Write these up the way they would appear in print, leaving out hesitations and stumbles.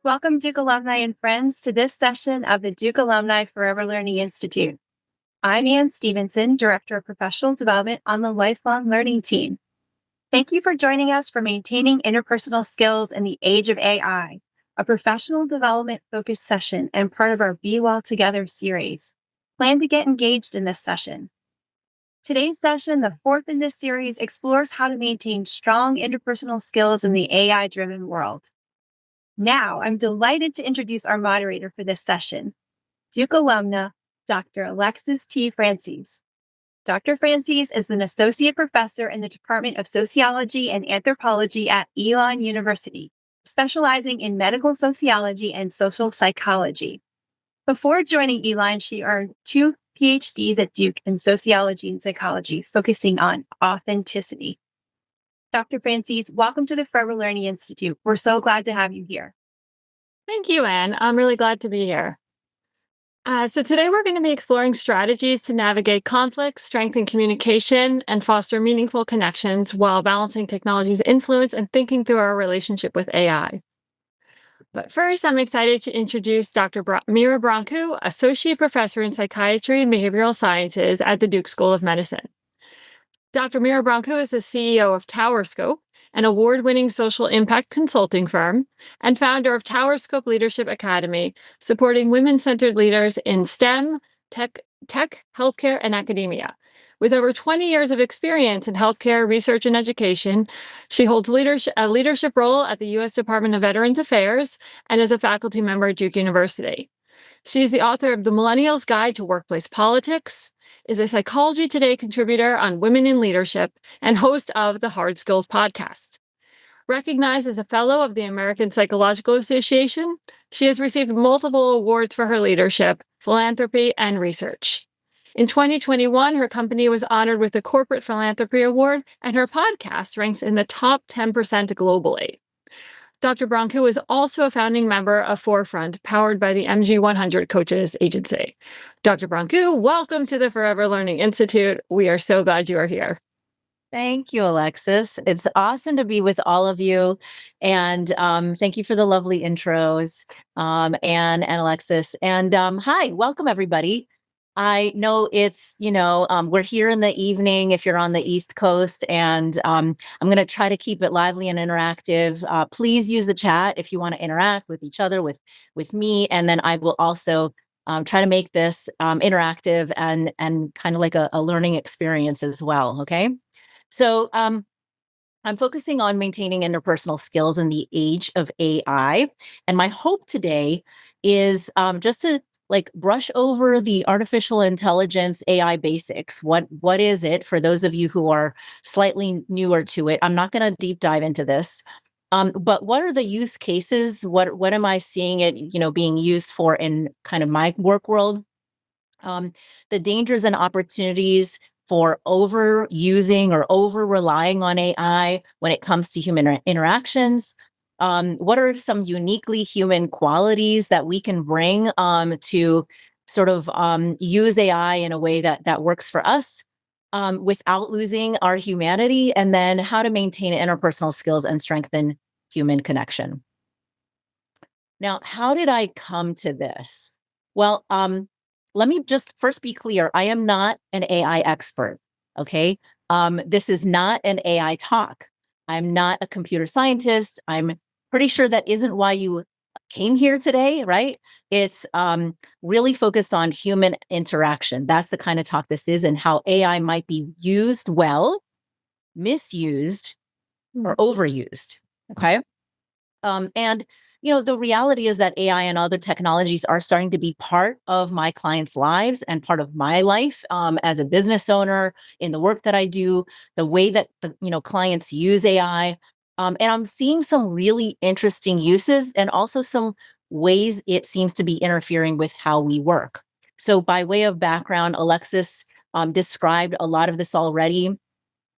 Welcome, Duke alumni and friends, to this session of the Duke Alumni Forever Learning Institute. I'm Ann Stephenson, Director of Professional Development on the Lifelong Learning team. Thank you for joining us for Maintaining Interpersonal Skills in the Age of AI, a professional development-focused session and part of our Be Well Together series. Plan to get engaged in this session. Today's session, the fourth in this series, explores how to maintain strong interpersonal skills in the AI-driven world. Now, I'm delighted to introduce our moderator for this session, Duke alumna, Dr. Alexis T. Francis. Dr. Francis is an associate professor in the Department of Sociology and Anthropology at Elon University, specializing in medical sociology and social psychology. Before joining Elon, she earned 2 PhDs at Duke in sociology and psychology, focusing on authenticity. Dr. Francis, welcome to the Forever Learning Institute. We're so glad to have you here. Thank you, Anne. I'm really glad to be here. So today we're going to be exploring strategies to navigate conflict, strengthen communication, and foster meaningful connections while balancing technology's influence and thinking through our relationship with AI. But first, I'm excited to introduce Dr. Mira Brancu, Associate Professor in Psychiatry and Behavioral Sciences at the Duke School of Medicine. Dr. Mira Brancu is the CEO of TowerScope, an award-winning social impact consulting firm, and founder of TowerScope Leadership Academy, supporting women-centered leaders in STEM, tech, healthcare, and academia. With over 20 years of experience in healthcare research and education, she holds a leadership role at the U.S. Department of Veterans Affairs and is a faculty member at Duke University. She is the author of The Millennial's Guide to Workplace Politics, is a Psychology Today contributor on women in leadership, and host of the Hard Skills podcast. Recognized as a fellow of the American Psychological Association, she has received multiple awards for her leadership, philanthropy, and research. In 2021, her company was honored with the Corporate Philanthropy Award, and her podcast ranks in the top 10% globally. Dr. Brancu is also a founding member of Forefront, powered by the MG100 Coaches Agency. Dr. Brancu, welcome to the Forever Learning Institute. We are so glad you are here. Thank you, Alexis. It's awesome to be with all of you. And thank you for the lovely intros, Anne and Alexis. And hi, welcome, everybody. I know it's, we're here in the evening if you're on the East Coast, and I'm going to try to keep it lively and interactive. Please use the chat if you want to interact with each other, with me, and then I will also try to make this interactive and kind of like a learning experience as well, okay? So I'm focusing on maintaining interpersonal skills in the age of AI, and my hope today is just to brush over the artificial intelligence AI basics. What is it for those of you who are slightly newer to it? I'm not going to deep dive into this, but what are the use cases? What am I seeing it, being used for in kind of my work world? The dangers and opportunities for overusing or over relying on AI when it comes to human interactions. What are some uniquely human qualities that we can bring to sort of use AI in a way that works for us without losing our humanity? And then how to maintain interpersonal skills and strengthen human connection. Now, how did I come to this? Well, let me just first be clear. I am not an AI expert, okay? This is not an AI talk. I'm not a computer scientist. I'm pretty sure that isn't why you came here today, right? It's really focused on human interaction. That's the kind of talk this is, and how AI might be used well, misused, or overused, okay? And the reality is that AI and other technologies are starting to be part of my clients' lives and part of my life as a business owner in the work that I do, the way that the clients use AI. And I'm seeing some really interesting uses and also some ways it seems to be interfering with how we work. So by way of background, Alexis described a lot of this already.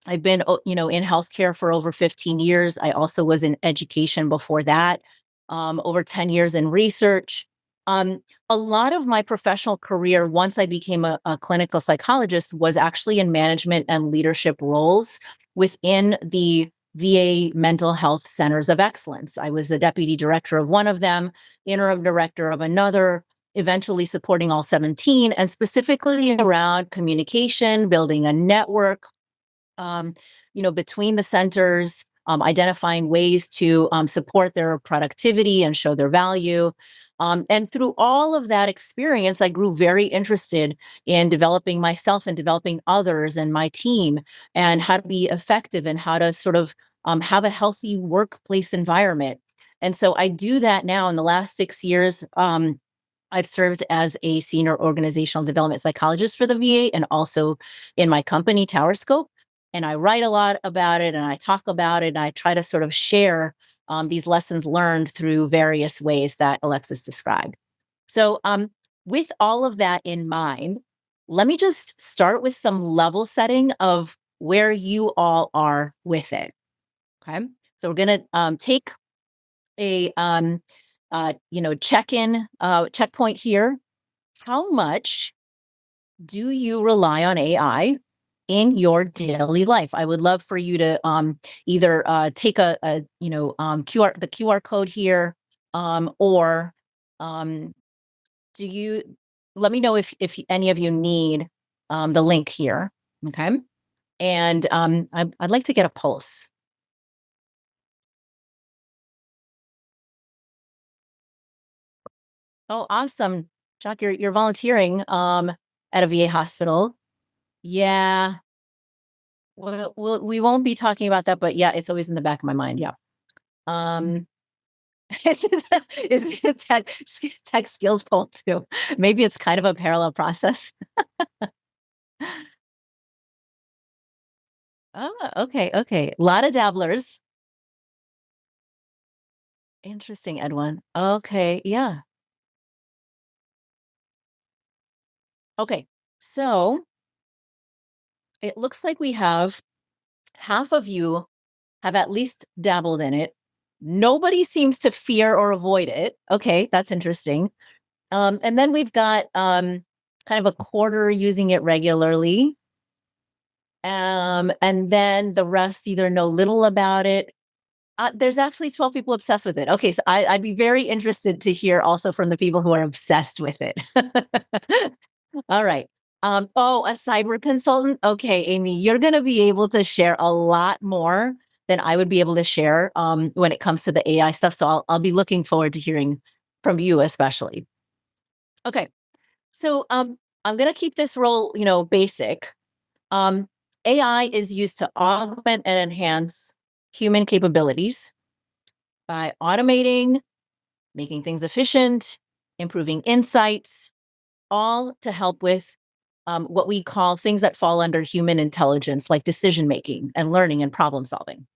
I've been, in healthcare for over 15 years. I also was in education before that, over 10 years in research. A lot of my professional career, once I became a clinical psychologist, was actually in management and leadership roles within the VA mental health centers of excellence. I was the deputy director of one of them, interim director of another, eventually supporting all 17, and specifically around communication, building a network, between the centers, identifying ways to support their productivity and show their value. And through all of that experience, I grew very interested in developing myself and developing others and my team and how to be effective and how to sort of have a healthy workplace environment. And so I do that now in the last 6 years. I've served as a senior organizational development psychologist for the VA and also in my company, TowerScope. And I write a lot about it and I talk about it. And I try to sort of share these lessons learned through various ways that Alexis described. So, with all of that in mind, let me just start with some level setting of where you all are with it. Okay. So, we're going to take a checkpoint here. How much do you rely on AI in your daily life? I would love for you to either take the QR code here, or do you let me know if any of you need the link here. Okay, and I'd like to get a pulse. Oh, awesome, Chuck, you're volunteering at a VA hospital. Yeah. We won't be talking about that, but yeah, it's always in the back of my mind. Yeah. Um, is tech skills pull too? Maybe it's kind of a parallel process. Oh, okay, okay. A lot of dabblers. Interesting, Edwin. Okay, yeah. Okay, so it looks like we have half of you have at least dabbled in it. Nobody seems to fear or avoid it. Okay, that's interesting. And then we've got kind of a quarter using it regularly. And then the rest either know little about it. There's actually 12 people obsessed with it. Okay, so I'd be very interested to hear also from the people who are obsessed with it. All right. A cyber consultant. Okay, Amy, you're going to be able to share a lot more than I would be able to share when it comes to the AI stuff. So I'll be looking forward to hearing from you, especially. Okay, so I'm going to keep this role, basic. AI is used to augment and enhance human capabilities by automating, making things efficient, improving insights, all to help with what we call things that fall under human intelligence, like decision making and learning and problem solving.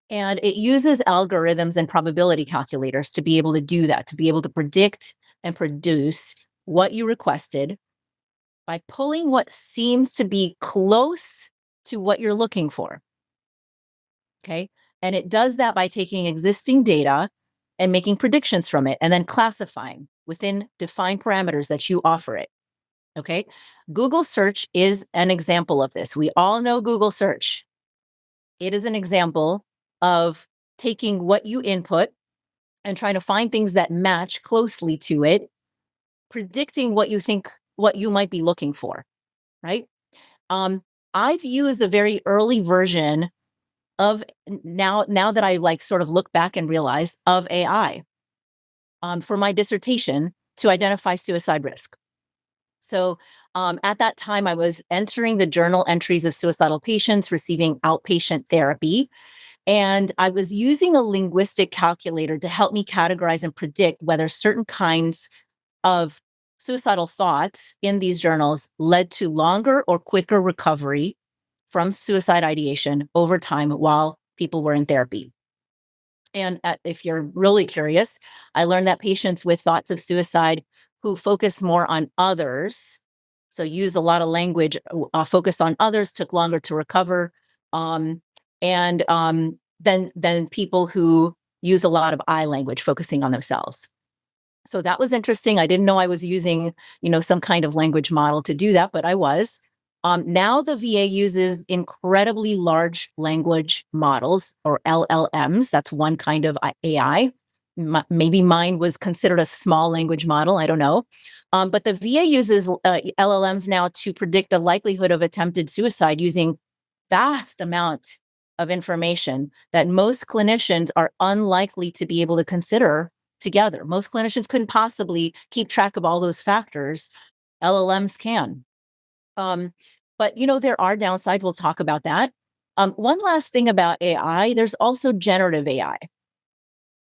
And it uses algorithms and probability calculators to be able to do that, to be able to predict and produce what you requested by pulling what seems to be close to what you're looking for. Okay. And it does that by taking existing data and making predictions from it and then classifying within defined parameters that you offer it. Okay. Google search is an example of this. We all know Google search. It is an example of taking what you input and trying to find things that match closely to it, predicting what you might be looking for, right? I've used a very early version of now that I like sort of look back and realize of AI for my dissertation to identify suicide risk. So at that time, I was entering the journal entries of suicidal patients receiving outpatient therapy. And I was using a linguistic calculator to help me categorize and predict whether certain kinds of suicidal thoughts in these journals led to longer or quicker recovery from suicide ideation over time while people were in therapy. And if you're really curious, I learned that patients with thoughts of suicide who focus more on others, so use a lot of language, focused on others, took longer to recover. And then people who use a lot of I language, focusing on themselves. So that was interesting. I didn't know I was using, some kind of language model to do that, but I was. Now the VA uses incredibly large language models, or LLMs. That's one kind of AI. Maybe mine was considered a small language model. I don't know. But the VA uses LLMs now to predict the likelihood of attempted suicide using vast amount of information that most clinicians are unlikely to be able to consider together. Most clinicians couldn't possibly keep track of all those factors. LLMs can. But there are downsides. We'll talk about that. One last thing about AI, there's also generative AI.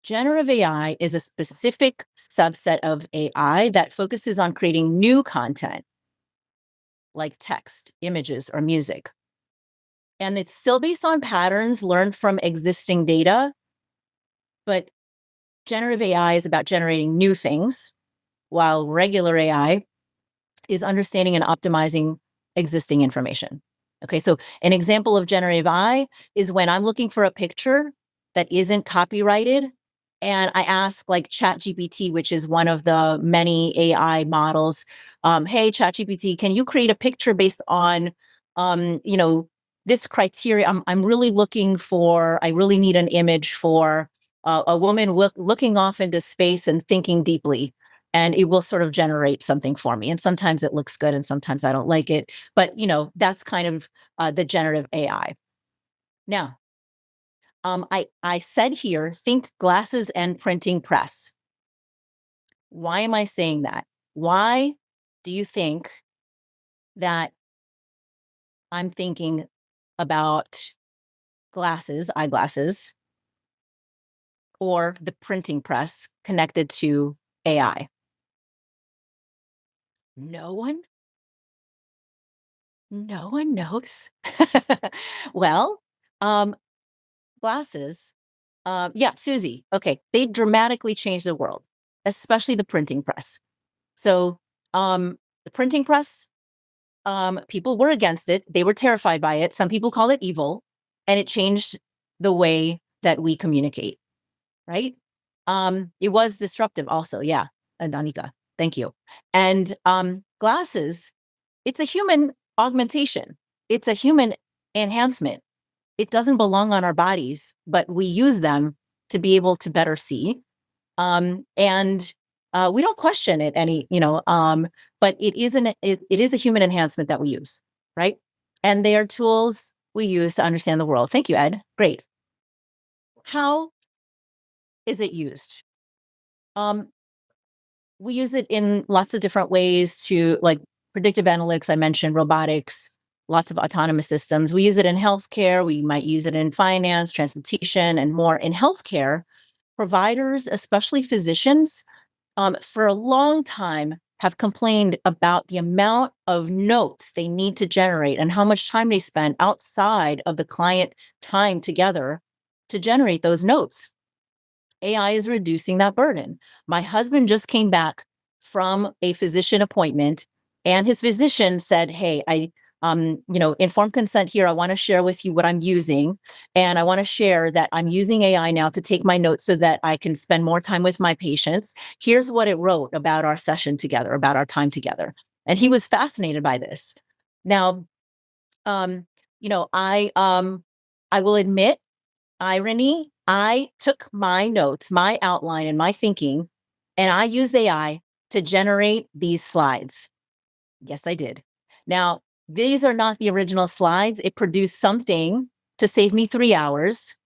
Generative AI is a specific subset of AI that focuses on creating new content like text, images, or music. And it's still based on patterns learned from existing data, but generative AI is about generating new things, while regular AI is understanding and optimizing existing information. Okay, so an example of generative AI is when I'm looking for a picture that isn't copyrighted, and I ask like ChatGPT, which is one of the many AI models, hey, ChatGPT, can you create a picture based on, this criteria? I'm really looking for, I really need an image for a woman looking off into space and thinking deeply, and it will sort of generate something for me. And sometimes it looks good and sometimes I don't like it. But, that's kind of the generative AI. Now, I said here, think glasses and printing press. Why am I saying that? Why do you think that I'm thinking about glasses, eyeglasses, or the printing press connected to AI? No one? No one knows. Well, glasses. Yeah, Susie. Okay, they dramatically changed the world, especially the printing press. So, the printing press, people were against it. They were terrified by it. Some people call it evil, and it changed the way that we communicate. Right? It was disruptive, also. Yeah, and Danica, thank you. And glasses. It's a human augmentation. It's a human enhancement. It doesn't belong on our bodies, but we use them to be able to better see. And we don't question it but it is a human enhancement that we use, right? And they are tools we use to understand the world. Thank you, Ed. Great. How is it used? We use it in lots of different ways to, like, predictive analytics. I mentioned robotics, lots of autonomous systems. We use it in healthcare. We might use it in finance, transportation, and more. In healthcare, providers, especially physicians, for a long time have complained about the amount of notes they need to generate and how much time they spend outside of the client time together to generate those notes. AI is reducing that burden. My husband just came back from a physician appointment, and his physician said, "Hey, informed consent here. I want to share with you what I'm using, and I want to share that I'm using AI now to take my notes so that I can spend more time with my patients. Here's what it wrote about our session together, about our time together." And he was fascinated by this. Now, I will admit, irony, I took my notes, my outline, and my thinking, and I used AI to generate these slides. Yes, I did. Now, these are not the original slides. It produced something to save me 3 hours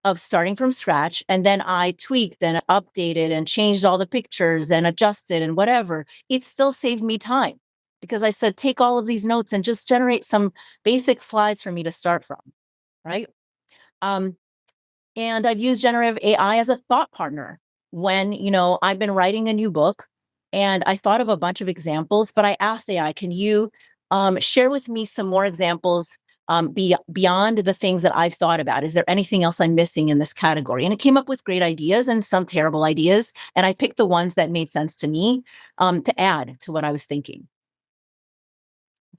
of starting from scratch. And then I tweaked and updated and changed all the pictures and adjusted and whatever. It still saved me time because I said, take all of these notes and just generate some basic slides for me to start from. Right. And I've used generative AI as a thought partner when, I've been writing a new book and I thought of a bunch of examples, but I asked AI, can you share with me some more examples beyond the things that I've thought about? Is there anything else I'm missing in this category? And it came up with great ideas and some terrible ideas. And I picked the ones that made sense to me to add to what I was thinking.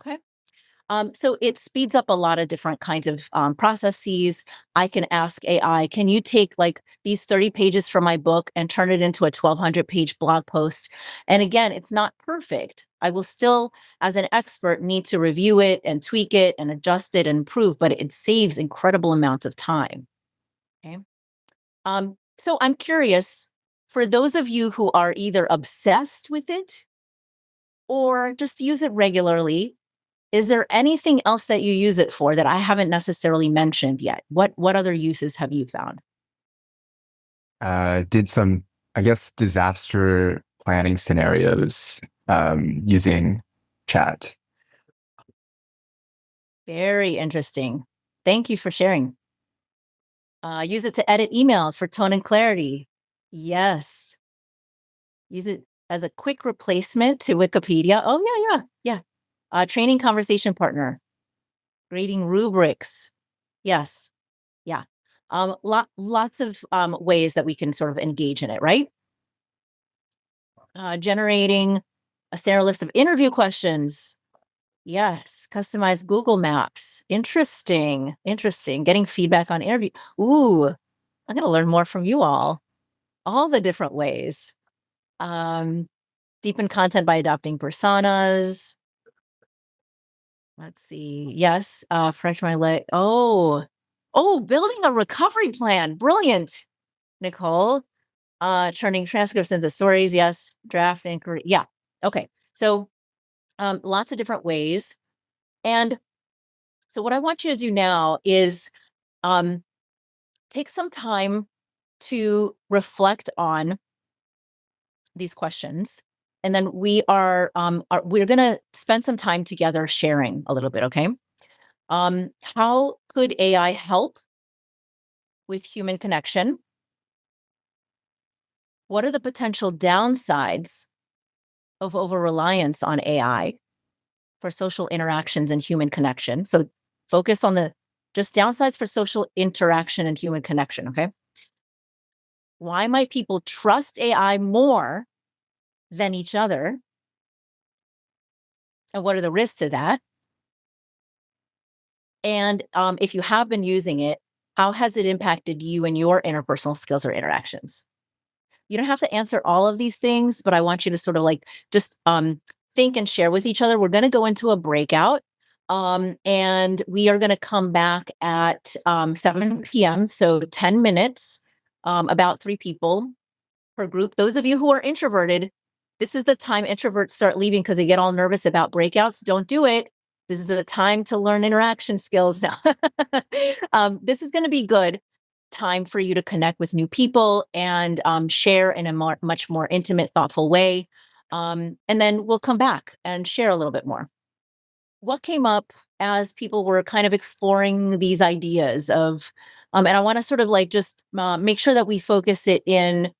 Okay. So it speeds up a lot of different kinds of processes. I can ask AI, can you take like these 30 pages from my book and turn it into a 1,200 page blog post? And again, it's not perfect. I will still, as an expert, need to review it and tweak it and adjust it and improve, but it saves incredible amounts of time. Okay. So I'm curious, for those of you who are either obsessed with it or just use it regularly, is there anything else that you use it for that I haven't necessarily mentioned yet? What other uses have you found? Did some, I guess, disaster planning scenarios using chat. Very interesting. Thank you for sharing. Use it to edit emails for tone and clarity. Yes. Use it as a quick replacement to Wikipedia. Oh, yeah. Training conversation partner. Grading rubrics. Yes. Yeah. Lots of ways that we can sort of engage in it, right? Generating a Sarah list of interview questions. Yes. Customized Google Maps. Interesting. Getting feedback on interview. Ooh, I'm going to learn more from you all the different ways. Deepen content by adopting personas. Let's see. Yes. Fresh my leg. Oh, building a recovery plan. Brilliant, Nicole. Turning transcripts into stories. Yes. Draft inquiry. Yeah. Okay. So, lots of different ways. And so what I want you to do now is, take some time to reflect on these questions. And then we're going to spend some time together sharing a little bit. Okay. How could AI help with human connection? What are the potential downsides of over reliance on AI for social interactions and human connection? So focus on the just downsides for social interaction and human connection. Okay. Why might people trust AI more than each other? And what are the risks to that? And if you have been using it, how has it impacted you and your interpersonal skills or interactions? You don't have to answer all of these things, but I want you to sort of like just think and share with each other. We're going to go into a breakout, and we are going to come back at 7 p.m. So 10 minutes, about 3 people per group. Those of you who are introverted, this is the time introverts start leaving because they get all nervous about breakouts. Don't do it. This is the time to learn interaction skills now. This is going to be good time for you to connect with new people and share in a much more intimate, thoughtful way. And then we'll come back and share a little bit more. What came up as people were kind of exploring these ideas of, and I want to sort of like just make sure that we focus it in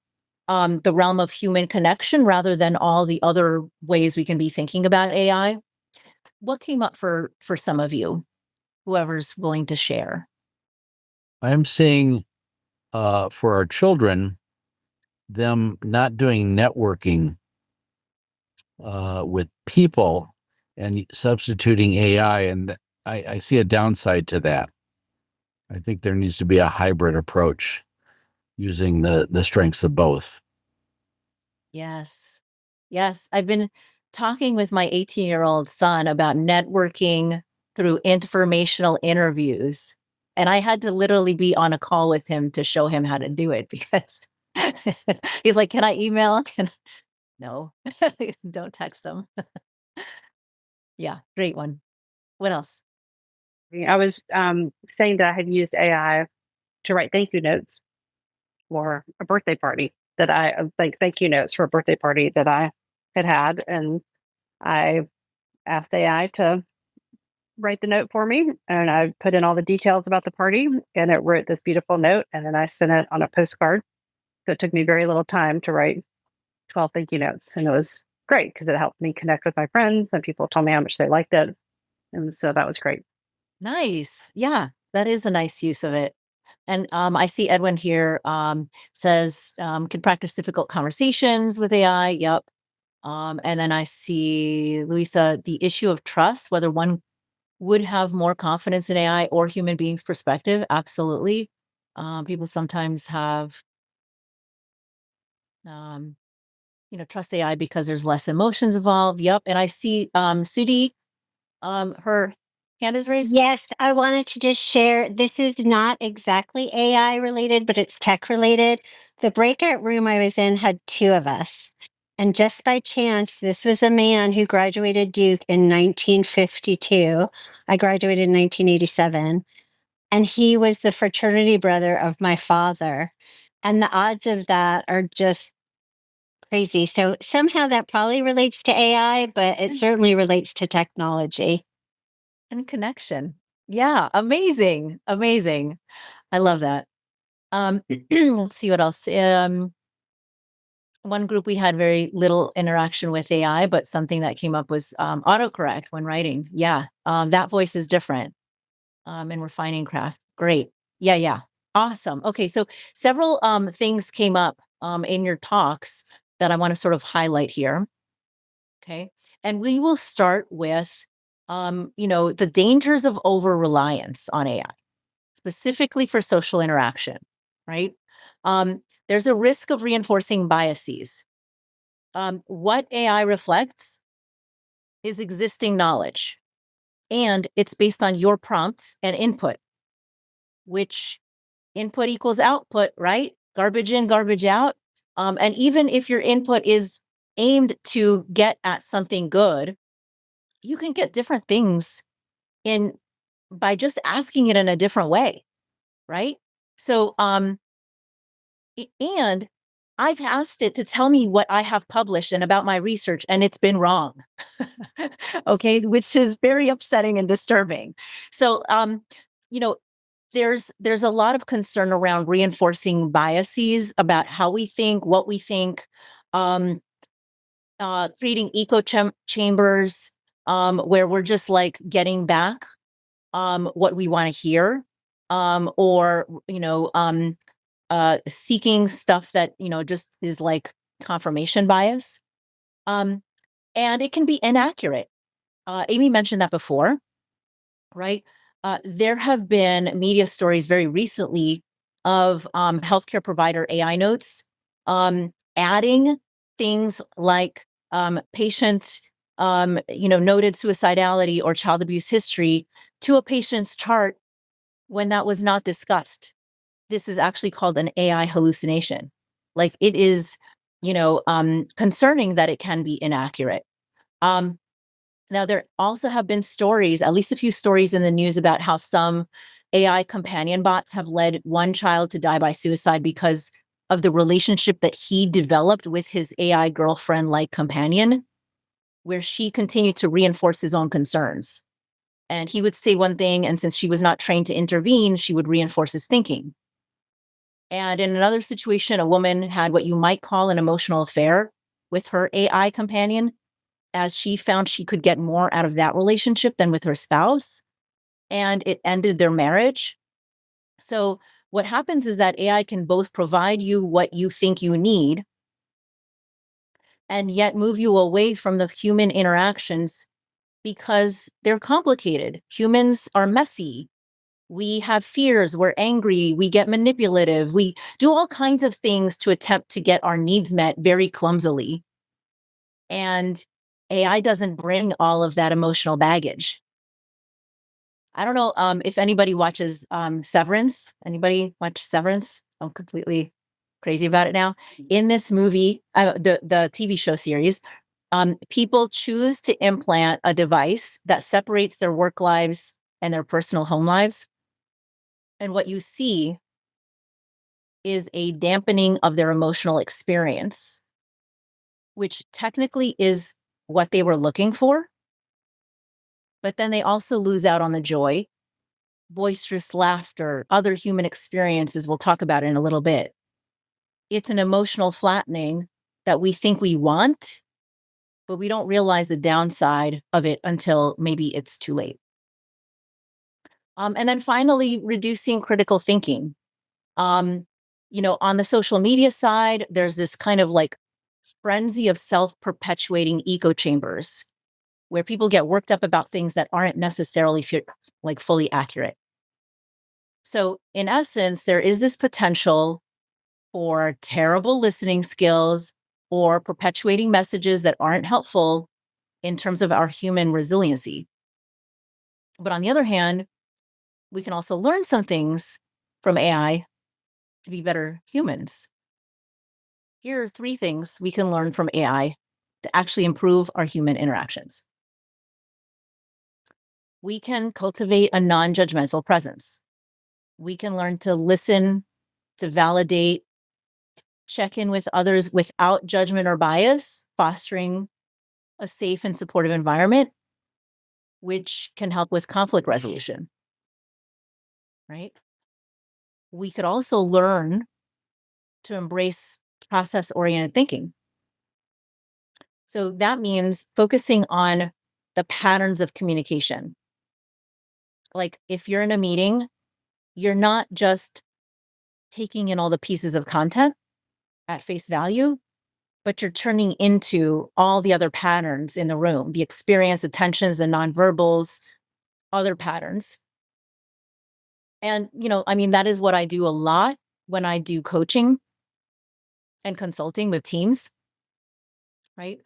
the realm of human connection rather than all the other ways we can be thinking about AI. What came up for some of you, whoever's willing to share? I'm seeing for our children, them not doing networking with people and substituting AI. And I see a downside to that. I think there needs to be a hybrid approach using the strengths of both. Yes. I've been talking with my 18-year-old son about networking through informational interviews. And I had to literally be on a call with him to show him how to do it because he's like, can I email? No, don't text them. Yeah, great one. What else? I was saying that I had used AI to write thank you notes for a birthday party that thank you notes for a birthday party that I had. And I asked AI to write the note for me. And I put in all the details about the party and it wrote this beautiful note. And then I sent it on a postcard. So it took me very little time to write 12 thank you notes. And it was great because it helped me connect with my friends and people told me how much they liked it. And so that was great. Nice. Yeah, that is a nice use of it. And I see Edwin here says can practice difficult conversations with AI. Yep. And then I see Louisa, the issue of trust, whether one would have more confidence in AI or human beings' perspective. Absolutely. People sometimes have, trust AI because there's less emotions involved. Yep. And I see Sudhi, her hand is raised. Yes, I wanted to just share. This is not exactly AI related, but it's tech related. The breakout room I was in had two of us. And just by chance, this was a man who graduated Duke in 1952. I graduated in 1987. And he was the fraternity brother of my father. And the odds of that are just crazy. So somehow that probably relates to AI, but it certainly relates to technology. And connection. Yeah, amazing. Amazing. I love that. Let's see what else. One group we had very little interaction with AI, but something that came up was autocorrect when writing. Yeah, that voice is different. And refining craft. Great. Yeah. Awesome. Okay, so several things came up in your talks that I want to sort of highlight here. Okay. And we will start with the dangers of over reliance on AI, specifically for social interaction, right? There's a risk of reinforcing biases. What AI reflects is existing knowledge, and it's based on your prompts and input, which input equals output, right? Garbage in, garbage out. And even if your input is aimed to get at something good, you can get different things in by just asking it in a different way, right? So, and I've asked it to tell me what I have published and about my research, and it's been wrong. Okay, which is very upsetting and disturbing. So, you know, there's a lot of concern around reinforcing biases about how we think, what we think, um, creating chambers where we're just like getting back what we want to hear, or seeking stuff that just is like confirmation bias, um, and it can be inaccurate. Amy mentioned that before, right? There have been media stories very recently of healthcare provider AI notes adding things like patient, noted suicidality or child abuse history to a patient's chart when that was not discussed. This is actually called an AI hallucination. Like it is, concerning that it can be inaccurate. Now, there also have been stories, at least a few stories in the news about how some AI companion bots have led one child to die by suicide because of the relationship that he developed with his AI girlfriend like companion, where she continued to reinforce his own concerns. And he would say one thing, and since she was not trained to intervene, she would reinforce his thinking. And in another situation, a woman had what you might call an emotional affair with her AI companion, as she found she could get more out of that relationship than with her spouse, and it ended their marriage. So what happens is that AI can both provide you what you think you need and yet move you away from the human interactions because they're complicated. Humans are messy. We have fears, we're angry, we get manipulative, we do all kinds of things to attempt to get our needs met very clumsily. And AI doesn't bring all of that emotional baggage. I don't know if anybody watches Severance. Anybody watch Severance? I'm completely crazy about it now. In this movie, the TV show series, people choose to implant a device that separates their work lives and their personal home lives. And what you see is a dampening of their emotional experience, which technically is what they were looking for. But then they also lose out on the joy, boisterous laughter, other human experiences. We'll talk about it in a little bit. It's an emotional flattening that we think we want, but we don't realize the downside of it until maybe it's too late. And then finally, reducing critical thinking. On the social media side, there's this kind of like frenzy of self-perpetuating echo chambers where people get worked up about things that aren't necessarily fully accurate. So in essence, there is this potential for terrible listening skills or perpetuating messages that aren't helpful in terms of our human resiliency. But on the other hand, we can also learn some things from AI to be better humans. Here are 3 things we can learn from AI to actually improve our human interactions. We can cultivate a non-judgmental presence. We can learn to listen, to validate, check in with others without judgment or bias, fostering a safe and supportive environment, which can help with conflict resolution, right? We could also learn to embrace process-oriented thinking. So that means focusing on the patterns of communication. Like if you're in a meeting, you're not just taking in all the pieces of content at face value, but you're turning into all the other patterns in the room, the experience, the tensions, the nonverbals, other patterns. And, that is what I do a lot when I do coaching and consulting with teams, right?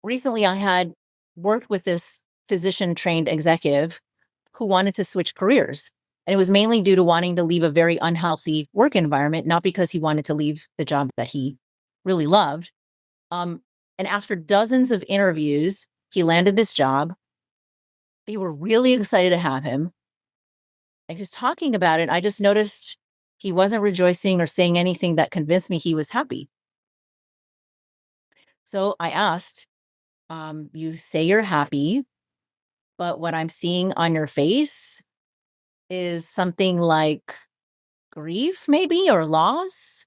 Recently, I had worked with this physician trained executive who wanted to switch careers. And it was mainly due to wanting to leave a very unhealthy work environment, not because he wanted to leave the job that he really loved. And after dozens of interviews, he landed this job. They were really excited to have him. And he was talking about it. I just noticed he wasn't rejoicing or saying anything that convinced me he was happy. So I asked, you say you're happy, but what I'm seeing on your face is something like grief, maybe, or loss,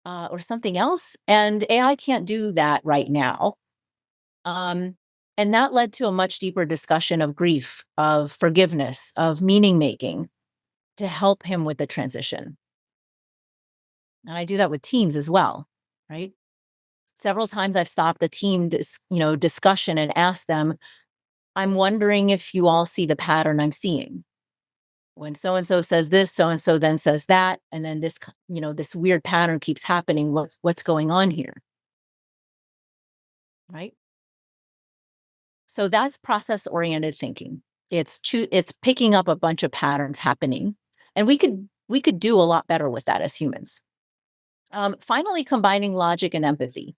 or something else. And AI can't do that right now. And that led to a much deeper discussion of grief, of forgiveness, of meaning making to help him with the transition. And I do that with teams as well, right? Several times I've stopped the team discussion and asked them, I'm wondering if you all see the pattern I'm seeing. When so-and-so says this, so-and-so then says that, and then this, this weird pattern keeps happening. What's going on here? Right? So that's process-oriented thinking. It's picking up a bunch of patterns happening, and we could do a lot better with that as humans. Finally, combining logic and empathy,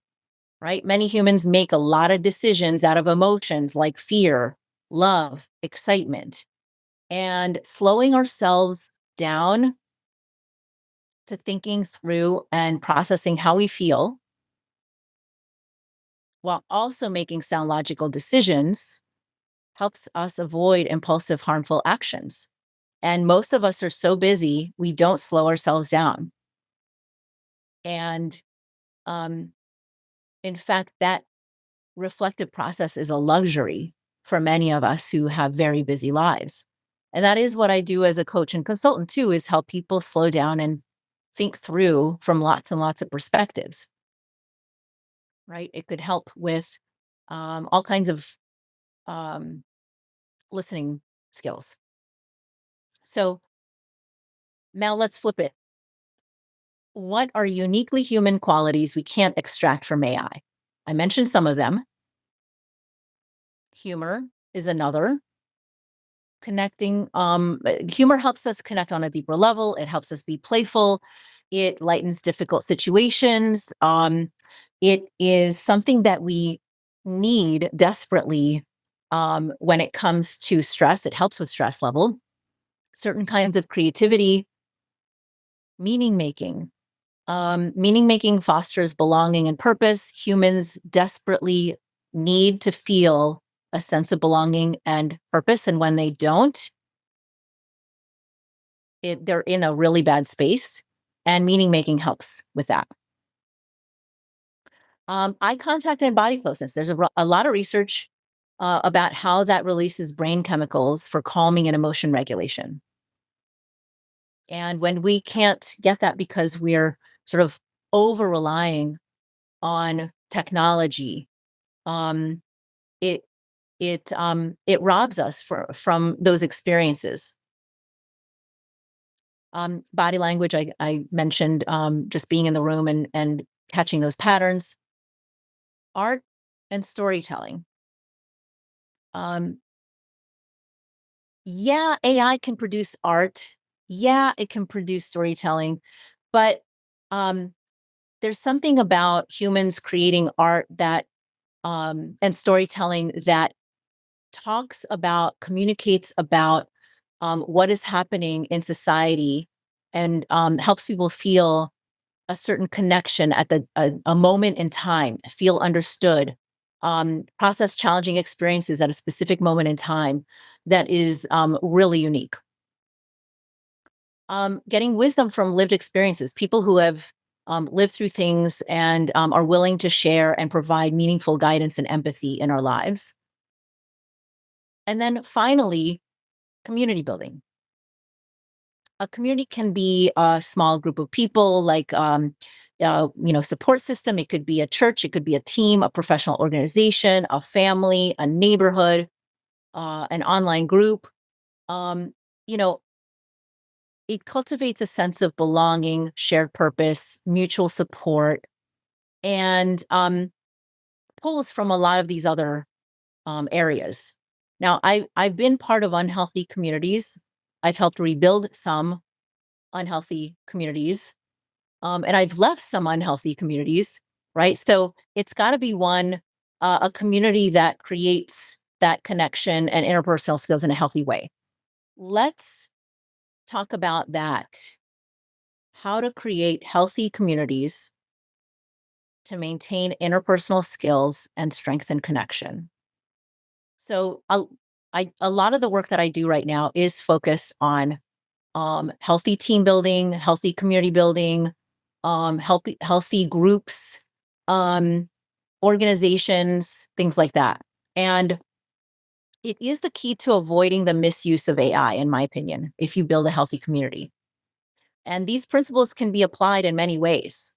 right? Many humans make a lot of decisions out of emotions like fear, love, excitement, and slowing ourselves down to thinking through and processing how we feel while also making sound logical decisions helps us avoid impulsive, harmful actions. And most of us are so busy, we don't slow ourselves down. And in fact, that reflective process is a luxury for many of us who have very busy lives. And that is what I do as a coach and consultant too, is help people slow down and think through from lots and lots of perspectives, right? It could help with all kinds of listening skills. So now let's flip it. What are uniquely human qualities we can't extract from AI? I mentioned some of them. Humor is another. Connecting, humor helps us connect on a deeper level. It helps us be playful. It lightens difficult situations. It is something that we need desperately when it comes to stress. It helps with stress level. Certain kinds of creativity, meaning making. Meaning making fosters belonging and purpose. Humans desperately need to feel a sense of belonging and purpose. And when they don't, they're in a really bad space. And meaning making helps with that. Eye contact and body closeness. There's a lot of research about how that releases brain chemicals for calming and emotion regulation. And when we can't get that because we're sort of over relying on technology, it it robs us from those experiences. Body language, I mentioned, just being in the room and catching those patterns. Art and storytelling. Yeah, AI can produce art. Yeah, it can produce storytelling, but there's something about humans creating art that and storytelling that communicates about what is happening in society and helps people feel a certain connection at a moment in time, feel understood, process challenging experiences at a specific moment in time that is really unique. Getting wisdom from lived experiences, people who have lived through things and are willing to share and provide meaningful guidance and empathy in our lives. And then finally, community building. A community can be a small group of people, like support system. It could be a church, it could be a team, a professional organization, a family, a neighborhood, an online group. Um, you know, it cultivates a sense of belonging, shared purpose, mutual support, and pulls from a lot of these other areas. Now, I've been part of unhealthy communities. I've helped rebuild some unhealthy communities, and I've left some unhealthy communities. Right, so it's got to be a community that creates that connection and interpersonal skills in a healthy way. Let's talk about that. How to create healthy communities to maintain interpersonal skills and strengthen connection. So, a lot of the work that I do right now is focused on healthy team building, healthy community building, healthy groups, organizations, things like that. And it is the key to avoiding the misuse of AI, in my opinion, if you build a healthy community. And these principles can be applied in many ways,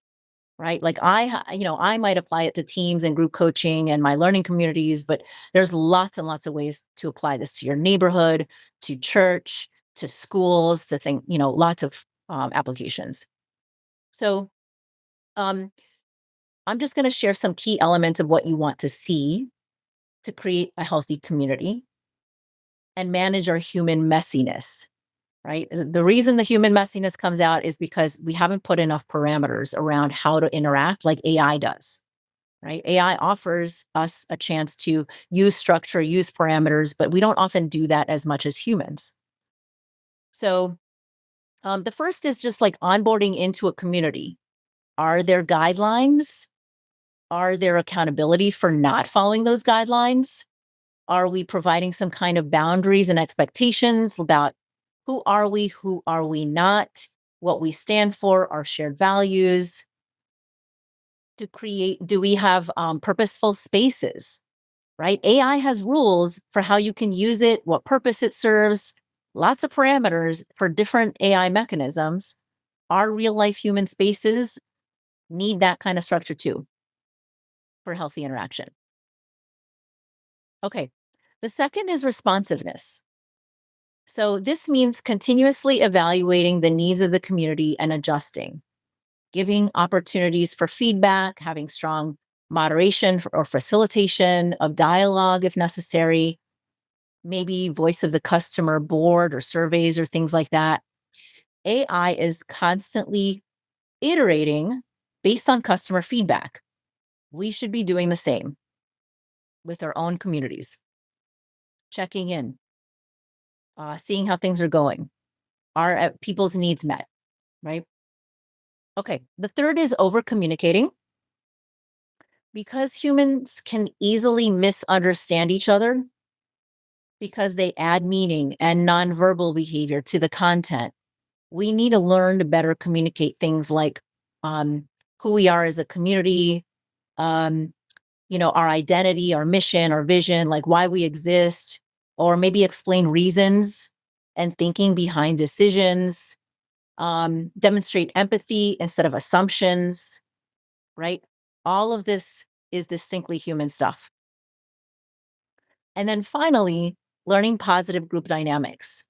right? Like I might apply it to teams and group coaching and my learning communities, but there's lots and lots of ways to apply this to your neighborhood, to church, to schools, to lots of applications. So um, I'm just going to share some key elements of what you want to see to create a healthy community and manage our human messiness. Right? The reason the human messiness comes out is because we haven't put enough parameters around how to interact like AI does. Right? AI offers us a chance to use structure, use parameters, but we don't often do that as much as humans. So the first is just like onboarding into a community. Are there guidelines? Are there accountability for not following those guidelines? Are we providing some kind of boundaries and expectations about who are we not, what we stand for, our shared values? Do we have purposeful spaces, right? AI has rules for how you can use it, what purpose it serves, lots of parameters for different AI mechanisms. Our real life human spaces need that kind of structure too for healthy interaction. Okay. The second is responsiveness. So this means continuously evaluating the needs of the community and adjusting, giving opportunities for feedback, having strong moderation or facilitation of dialogue if necessary, maybe voice of the customer board or surveys or things like that. AI is constantly iterating based on customer feedback. We should be doing the same with our own communities, checking in, seeing how things are going. Are people's needs met, right? Okay, the third is over communicating. Because humans can easily misunderstand each other because they add meaning and nonverbal behavior to the content, we need to learn to better communicate things like who we are as a community, our identity, our mission, our vision, like why we exist, or maybe explain reasons and thinking behind decisions, demonstrate empathy instead of assumptions, right? All of this is distinctly human stuff. And then finally, learning positive group dynamics.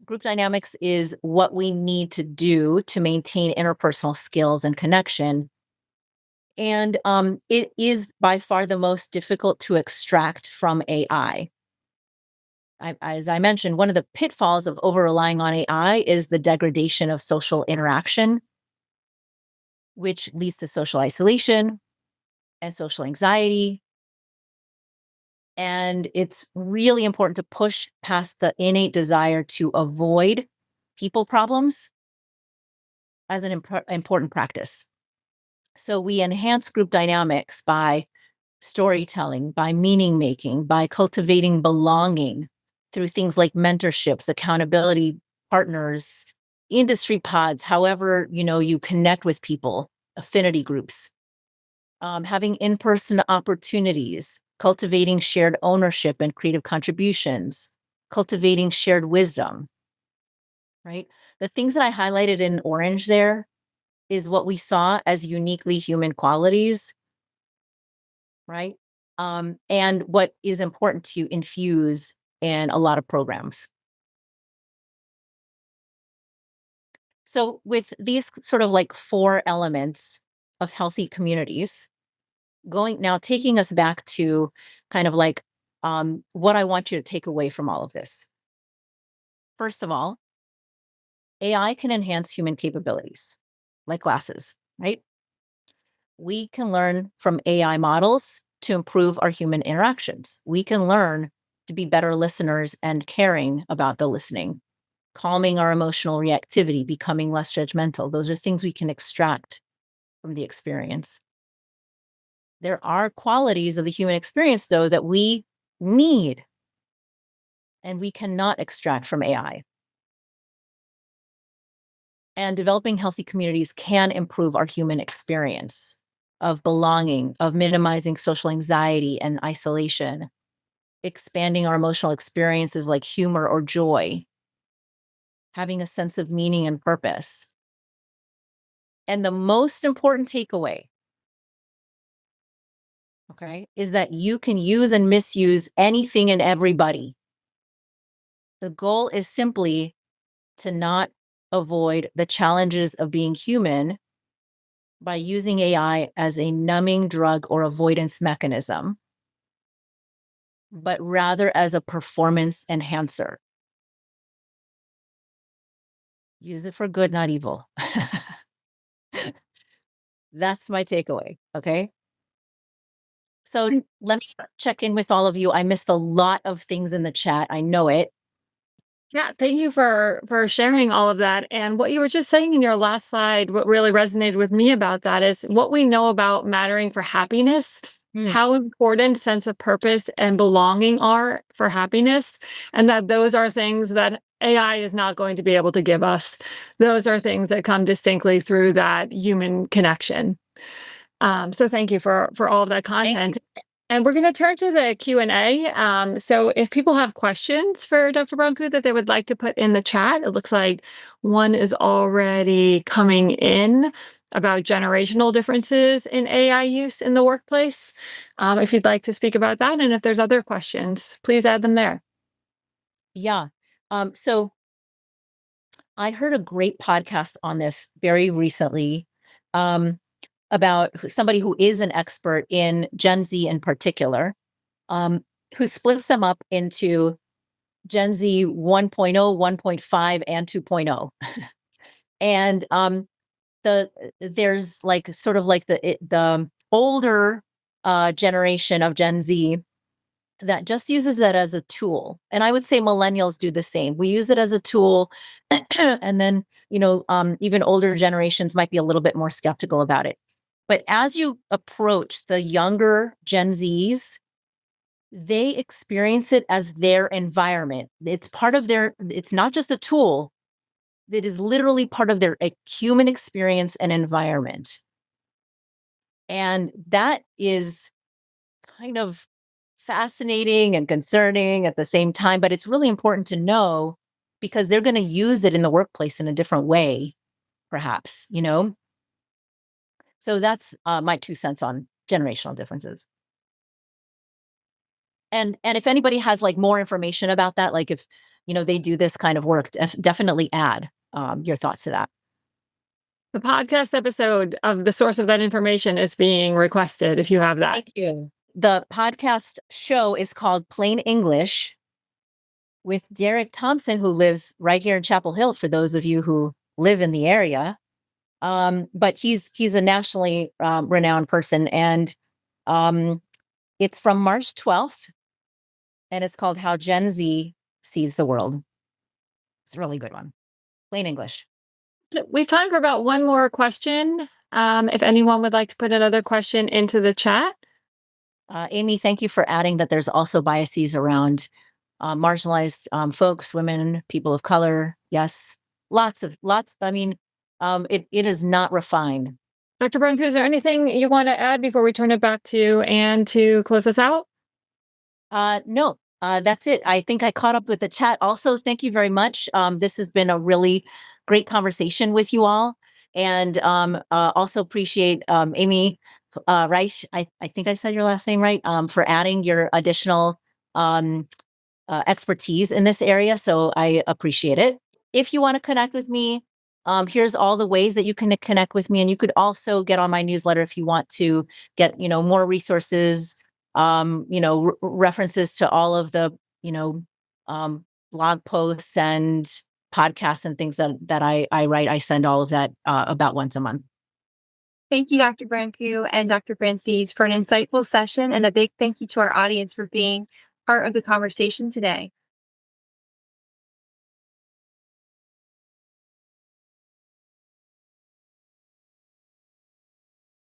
Group dynamics is what we need to do to maintain interpersonal skills and connection. And it is by far the most difficult to extract from AI. As I mentioned, one of the pitfalls of over relying on AI is the degradation of social interaction, which leads to social isolation and social anxiety. And it's really important to push past the innate desire to avoid people problems as an important practice. So we enhance group dynamics by storytelling, by meaning making, by cultivating belonging through things like mentorships, accountability partners, industry pods, however, you connect with people, affinity groups, having in-person opportunities, cultivating shared ownership and creative contributions, cultivating shared wisdom, right? The things that I highlighted in orange there is what we saw as uniquely human qualities, right? And what is important to infuse in a lot of programs. So with these sort of like 4 elements of healthy communities, taking us back to kind of like what I want you to take away from all of this. First of all, AI can enhance human capabilities, like glasses, right? We can learn from AI models to improve our human interactions. We can learn to be better listeners and caring about the listening, calming our emotional reactivity, becoming less judgmental. Those are things we can extract from the experience. There are qualities of the human experience, though, that we need and we cannot extract from AI. And developing healthy communities can improve our human experience of belonging, of minimizing social anxiety and isolation, expanding our emotional experiences like humor or joy, having a sense of meaning and purpose. And the most important takeaway, okay, is that you can use and misuse anything and everybody. The goal is simply to not avoid the challenges of being human by using AI as a numbing drug or avoidance mechanism, but rather as a performance enhancer. Use it for good, not evil. That's my takeaway. Okay. So let me check in with all of you. I missed a lot of things in the chat. I know it. Yeah, thank you for sharing all of that. And what you were just saying in your last slide, what really resonated with me about that is what we know about mattering for happiness, how important sense of purpose and belonging are for happiness, and that those are things that AI is not going to be able to give us. Those are things that come distinctly through that human connection. So thank you for all of that content. And we're going to turn to the Q&A. So if people have questions for Dr. Branku that they would like to put in the chat, it looks like one is already coming in about generational differences in AI use in the workplace. If you'd like to speak about that, and if there's other questions, please add them there. Yeah. So I heard a great podcast on this very recently. About somebody who is an expert in Gen Z in particular, who splits them up into Gen Z 1.0, 1.5, and 2.0. And there's like sort of like the older generation of Gen Z that just uses it as a tool. And I would say millennials do the same. We use it as a tool. And then, even older generations might be a little bit more skeptical about it. But as you approach the younger Gen Zs, they experience it as their environment. It's part of it's not just a tool, it is literally part of their human experience and environment. And that is kind of fascinating and concerning at the same time, but it's really important to know because they're going to use it in the workplace in a different way, perhaps, So that's my 2 cents on generational differences. And if anybody has like more information about that, like if, they do this kind of work, definitely add your thoughts to that. The podcast episode of the source of that information is being requested if you have that. Thank you. The podcast show is called Plain English with Derek Thompson, who lives right here in Chapel Hill, for those of you who live in the area. But he's a nationally renowned person, and it's from March 12th, and it's called How Gen Z Sees the World. It's a really good one. Plain English. We have time for about one more question. If anyone would like to put another question into the chat. Amy, thank you for adding that there's also biases around marginalized folks, women, people of color. Yes, lots. I mean, it is not refined. Dr. Branco, is there anything you want to add before we turn it back to Anne to close us out? No, that's it. I think I caught up with the chat. Also, thank you very much. This has been a really great conversation with you all. And also appreciate Amy Reich, I think I said your last name right, for adding your additional expertise in this area. So I appreciate it. If you want to connect with me, here's all the ways that you can connect with me. And you could also get on my newsletter if you want to get, more resources, references to all of the, blog posts and podcasts and things that I write. I send all of that about once a month. Thank you, Dr. Brancu and Dr. Francis, for an insightful session, and a big thank you to our audience for being part of the conversation today.